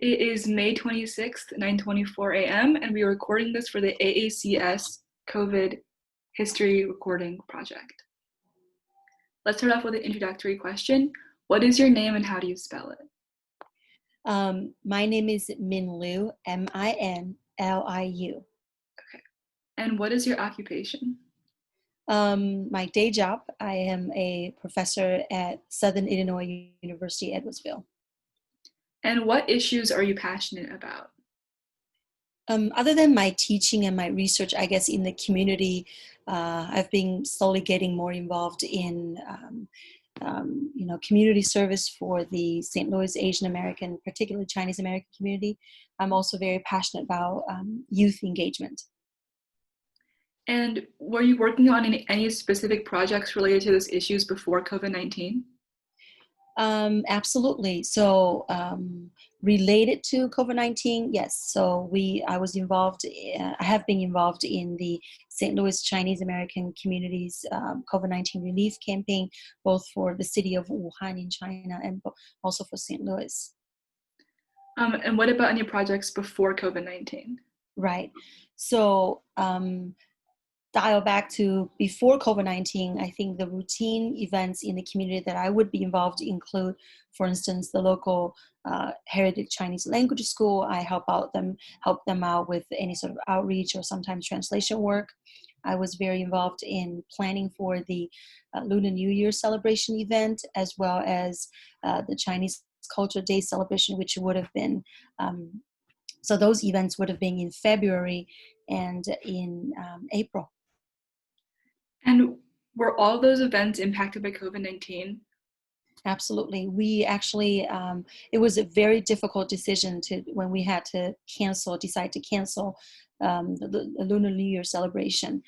It is May 26th, 9:24 a.m., and we are recording this for the AACS COVID History Recording Project. Let's start off with an introductory question. What is your name and how do you spell it? My name is Min Liu, Minliu. Okay. And what is your occupation? My day job, I am a professor at Southern Illinois University, Edwardsville. And what issues are you passionate about? Other than my teaching and my research, I guess in the community, I've been slowly getting more involved in community service for the St. Louis Asian American, particularly Chinese American community. I'm also very passionate about youth engagement. And were you working on any specific projects related to those issues before COVID-19? Absolutely. So related to COVID-19, yes. So I was involved, I have been involved in the St. Louis Chinese American community's COVID-19 relief campaign, both for the city of Wuhan in China and also for St. Louis. And what about any projects before COVID-19? Right. So dial back to before COVID-19, I think the routine events in the community that I would be involved include, for instance, the local Heritage Chinese Language School. I help them out with any sort of outreach or sometimes translation work. I was very involved in planning for the Lunar New Year celebration event, as well as the Chinese Culture Day celebration, which would have been so those events would have been in February and in April. And were all those events impacted by COVID-19? Absolutely. We actually, it was a very difficult decision when we had to decide to cancel the Lunar New Year celebration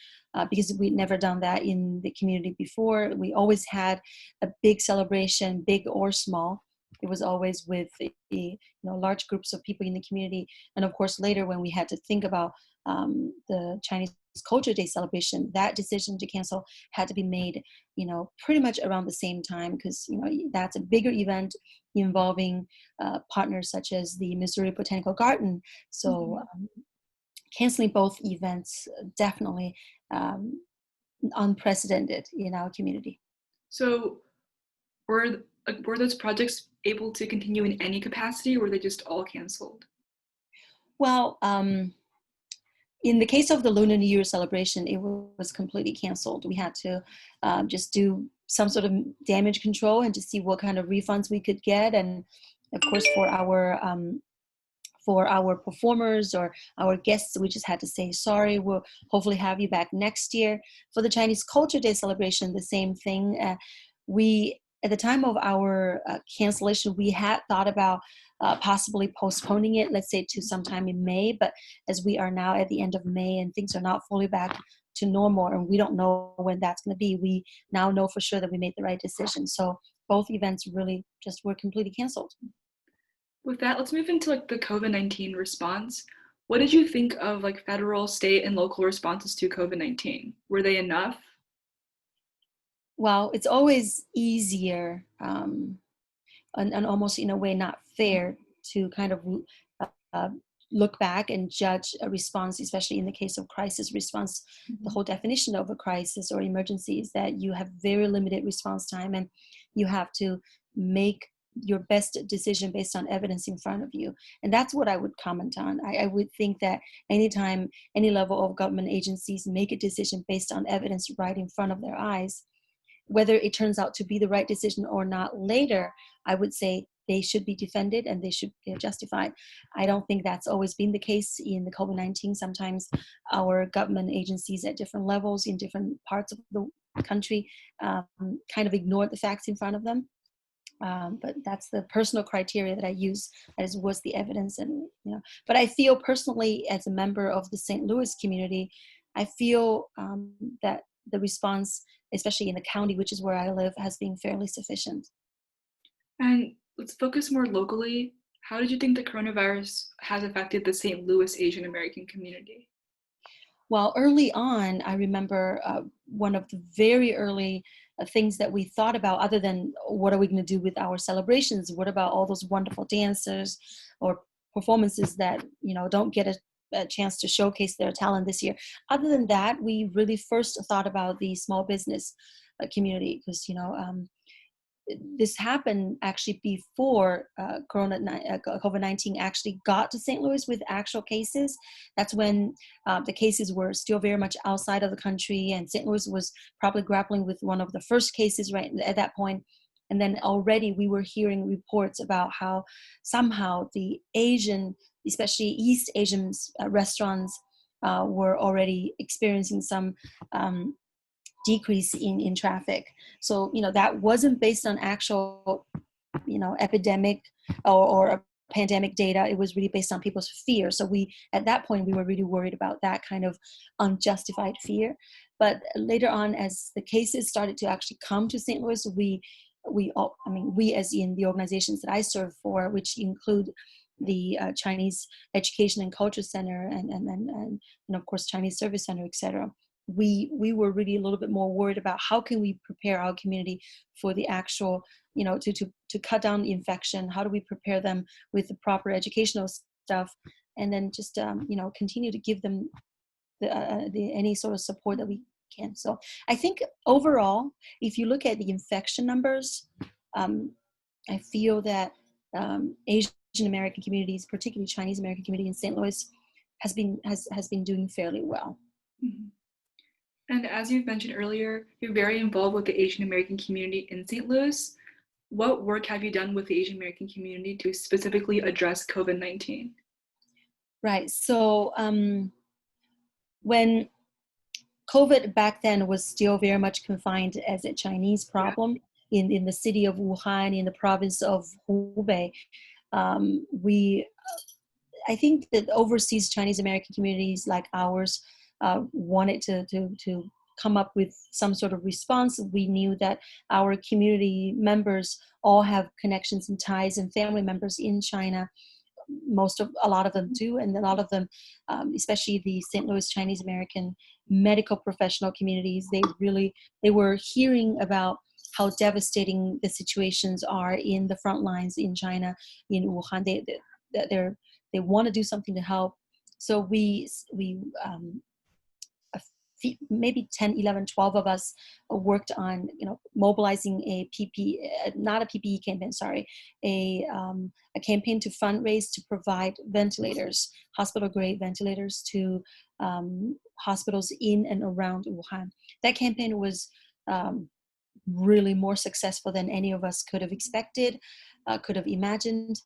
because we'd never done that in the community before. We always had a big celebration, big or small. It was always with large groups of people in the community. And of course, later when we had to think about the Chinese Culture Day celebration, that decision to cancel had to be made, pretty much around the same time because, that's a bigger event involving partners such as the Missouri Botanical Garden. So canceling both events definitely unprecedented in our community. So were those projects able to continue in any capacity, or were they just all canceled? Well, in the case of the Lunar New Year celebration, it was completely canceled. We had to just do some sort of damage control and to see what kind of refunds we could get. And of course, for our performers or our guests, we just had to say, sorry, we'll hopefully have you back next year. For the Chinese Culture Day celebration, the same thing. At the time of our cancellation, we had thought about possibly postponing it, let's say to sometime in May. But as we are now at the end of May and things are not fully back to normal and we don't know when that's going to be, we now know for sure that we made the right decision. So both events really just were completely canceled. With that, let's move into the COVID-19 response. What did you think of federal, state, and local responses to COVID-19? Were they enough? Well, it's always easier and almost in a way not fair to kind of look back and judge a response, especially in the case of crisis response. The whole definition of a crisis or emergency is that you have very limited response time and you have to make your best decision based on evidence in front of you. And that's what I would comment on. I would think that anytime any level of government agencies make a decision based on evidence right in front of their eyes, whether it turns out to be the right decision or not later, I would say they should be defended and they should be justified. I don't think that's always been the case in the COVID-19. Sometimes our government agencies at different levels in different parts of the country kind of ignore the facts in front of them. But that's the personal criteria that I use, as was the evidence. And but I feel personally, as a member of the St. Louis community, I feel that the response, especially in the county, which is where I live, has been fairly sufficient. And let's focus more locally. How did you think the coronavirus has affected the St. Louis Asian American community? Well, early on, I remember one of the very early things that we thought about, other than what are we going to do with our celebrations? What about all those wonderful dancers or performances that don't get a chance to showcase their talent this year. Other than that, we really first thought about the small business community, because this happened actually before COVID-19 actually got to St. Louis with actual cases. That's when the cases were still very much outside of the country, and St. Louis was probably grappling with one of the first cases right at that point. And then already we were hearing reports about how somehow the Asian, especially East Asian restaurants were already experiencing some decrease in traffic. So, that wasn't based on actual, epidemic or pandemic data. It was really based on people's fear. So at that point, we were really worried about that kind of unjustified fear. But later on, as the cases started to actually come to St. Louis, we as in the organizations that I serve for, which include the Chinese Education and Culture Center and of course Chinese Service Center, etc. We were really a little bit more worried about how can we prepare our community for the actual, to cut down the infection. How do we prepare them with the proper educational stuff, and then just continue to give them the any sort of support that we can. So I think overall, if you look at the infection numbers, I feel that Asian American communities, particularly Chinese American community in St. Louis, has been doing fairly well. Mm-hmm. And as you've mentioned earlier, you're very involved with the Asian American community in St. Louis. What work have you done with the Asian American community to specifically address COVID-19? Right. So when COVID back then was still very much confined as a Chinese problem in the city of Wuhan, in the province of Hubei, I think that overseas Chinese American communities like ours wanted to come up with some sort of response. We knew that our community members all have connections and ties and family members in China. A lot of them do, and a lot of them, especially the St. Louis Chinese American medical professional communities, they were hearing about how devastating the situations are in the front lines in China, in Wuhan. They want to do something to help. So we maybe 10, 11, 12 of us worked on, mobilizing a not a PPE campaign, sorry, a campaign to fundraise to provide ventilators, hospital grade ventilators to hospitals in and around Wuhan. That campaign was really more successful than any of us could have expected, could have imagined.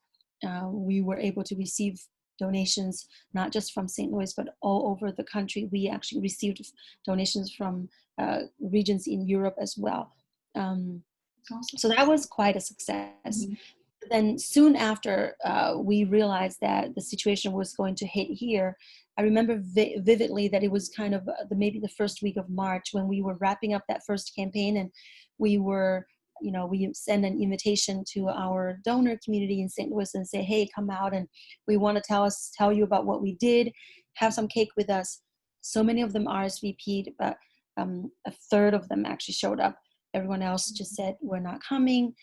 We were able to receive donations not just from St. Louis but all over the country. We actually received donations from regions in Europe as well. So that was quite a success. Mm-hmm. Then soon after we realized that the situation was going to hit here, I remember vividly that it was kind of maybe the first week of March when we were wrapping up that first campaign, and we send an invitation to our donor community in St. Louis and say, hey, come out and we want to tell you about what we did, have some cake with us. So many of them RSVP'd, but a third of them actually showed up. Everyone else just said, we're not coming.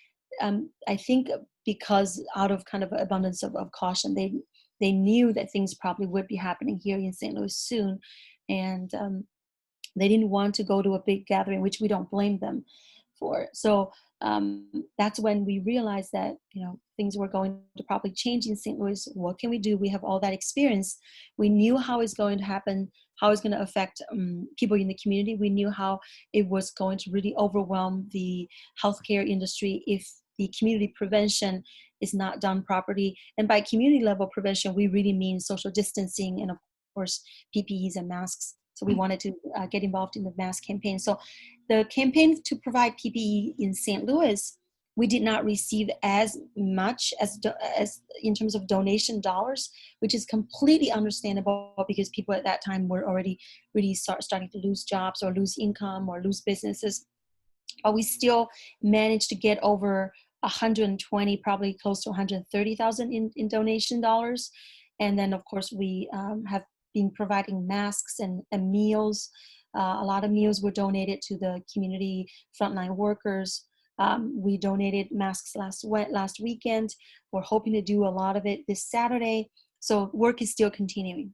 I think because out of kind of abundance of caution, they knew that things probably would be happening here in St. Louis soon. And they didn't want to go to a big gathering, which we don't blame them for. So that's when we realized that, things were going to probably change in St. Louis. What can we do? We have all that experience. We knew how it's going to happen, how it's going to affect people in the community. We knew how it was going to really overwhelm the healthcare industry if the community prevention is not done properly. And by community level prevention, we really mean social distancing and of course PPEs and masks. So we wanted to get involved in the mask campaign. So the campaign to provide PPE in St. Louis, we did not receive as much as in terms of donation dollars, which is completely understandable because people at that time were already really starting to lose jobs or lose income or lose businesses. But we still managed to get over 120, probably close to 130,000 in donation dollars. And then of course we have been providing masks and meals. A lot of meals were donated to the community frontline workers. We donated masks last weekend. We're hoping to do a lot of it this Saturday. So work is still continuing.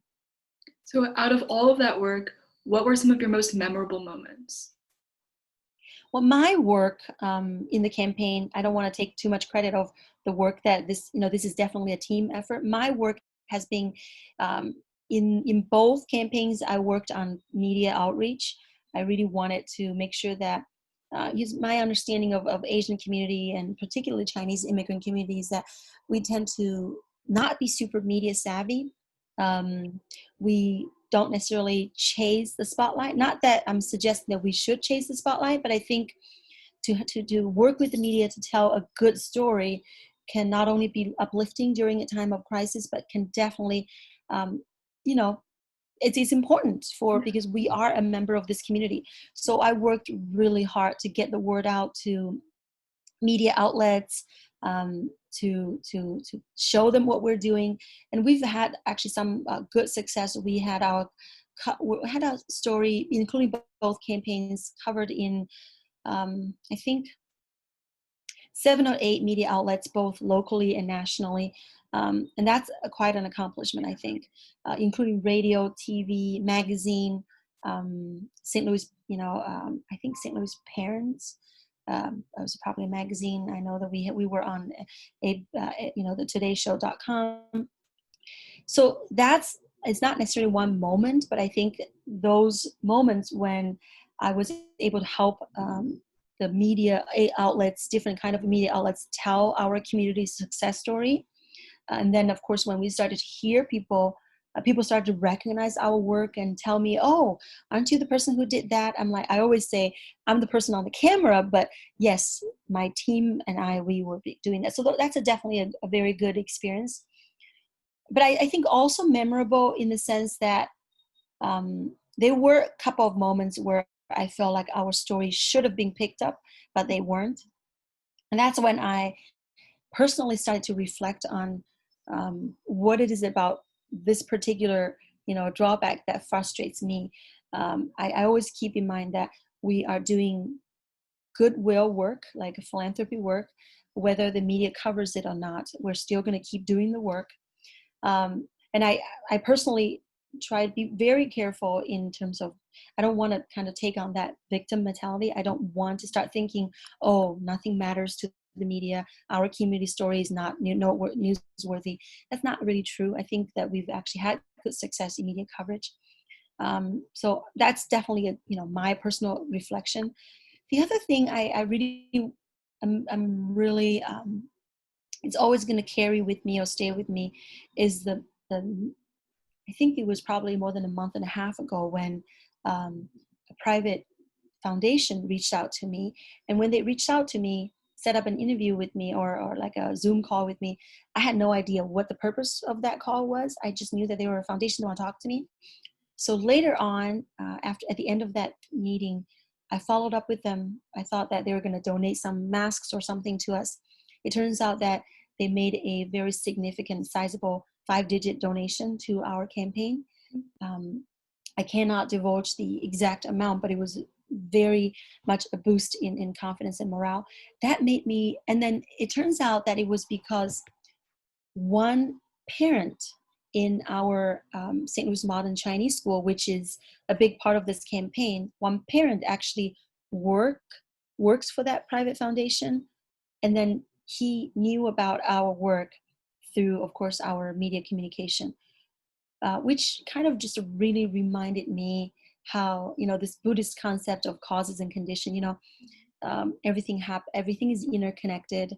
So out of all of that work, what were some of your most memorable moments? Well, my work in the campaign, I don't want to take too much credit of the work that this is definitely a team effort. My work has been in both campaigns. I worked on media outreach. I really wanted to make sure that my understanding of Asian community and particularly Chinese immigrant communities, that we tend to not be super media savvy. We don't necessarily chase the spotlight. Not that I'm suggesting that we should chase the spotlight, but I think to work with the media to tell a good story can not only be uplifting during a time of crisis, but can definitely, um, you know, it's important because we are a member of this community. So I worked really hard to get the word out to media outlets, to show them what we're doing, and we've had actually some good success. We had a story, including both campaigns, covered in I think 7 or 8 media outlets, both locally and nationally. And that's quite an accomplishment, I think, including radio, TV, magazine, St. Louis, I think St. Louis Parents. It was probably a magazine. I know that we were on the todayshow.com. So it's not necessarily one moment, but I think those moments when I was able to help the media outlets, different kind of media outlets, tell our community's success story. And then, of course, when we started to hear people started to recognize our work and tell me, "Oh, aren't you the person who did that?" I always say, I'm the person on the camera, but yes, my team and we were doing that. So that's definitely a very good experience. But I think also memorable in the sense that there were a couple of moments where I felt like our story should have been picked up, but they weren't. And that's when I personally started to reflect on what it is about this particular, drawback that frustrates me. I always keep in mind that we are doing goodwill work, like philanthropy work, whether the media covers it or not. We're still going to keep doing the work. And I personally try to be very careful in terms of, I don't want to kind of take on that victim mentality. I don't want to start thinking, oh, nothing matters to the media. Our community story is not newsworthy. That's not really true. I think that we've actually had good success in media coverage. So that's definitely my personal reflection. The other thing I really, I'm really, it's always going to carry with me or stay with me is the I think it was probably more than a month and a half ago when a private foundation reached out to me. And when they reached out to me, set up an interview with me or like a Zoom call with me, I had no idea what the purpose of that call was. I just knew that they were a foundation that want to talk to me. So later on, at the end of that meeting, I followed up with them. I thought that they were going to donate some masks or something to us. It turns out that they made a very significant, sizable 5-digit donation to our campaign. I cannot divulge the exact amount, but it was very much a boost in confidence and morale. That made me, and then it turns out that it was because one parent in our St. Louis Modern Chinese School, which is a big part of this campaign, one parent actually works for that private foundation. And then he knew about our work through, of course, our media communication, which kind of just really reminded me how, this Buddhist concept of causes and condition, everything is interconnected.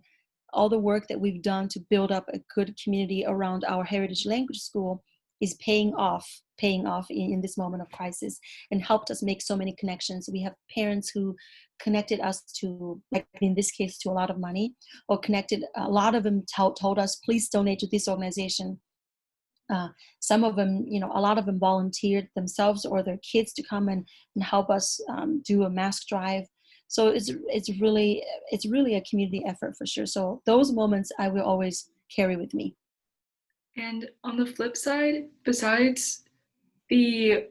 All the work that we've done to build up a good community around our heritage language school is paying off in this moment of crisis, and helped us make so many connections. We have parents who connected us to, like in this case, to a lot of money, or connected, a lot of them told us, please donate to this organization. Some of them, a lot of them volunteered themselves or their kids to come and help us do a mask drive. So it's really a community effort for sure. So those moments I will always carry with me. And on the flip side, besides the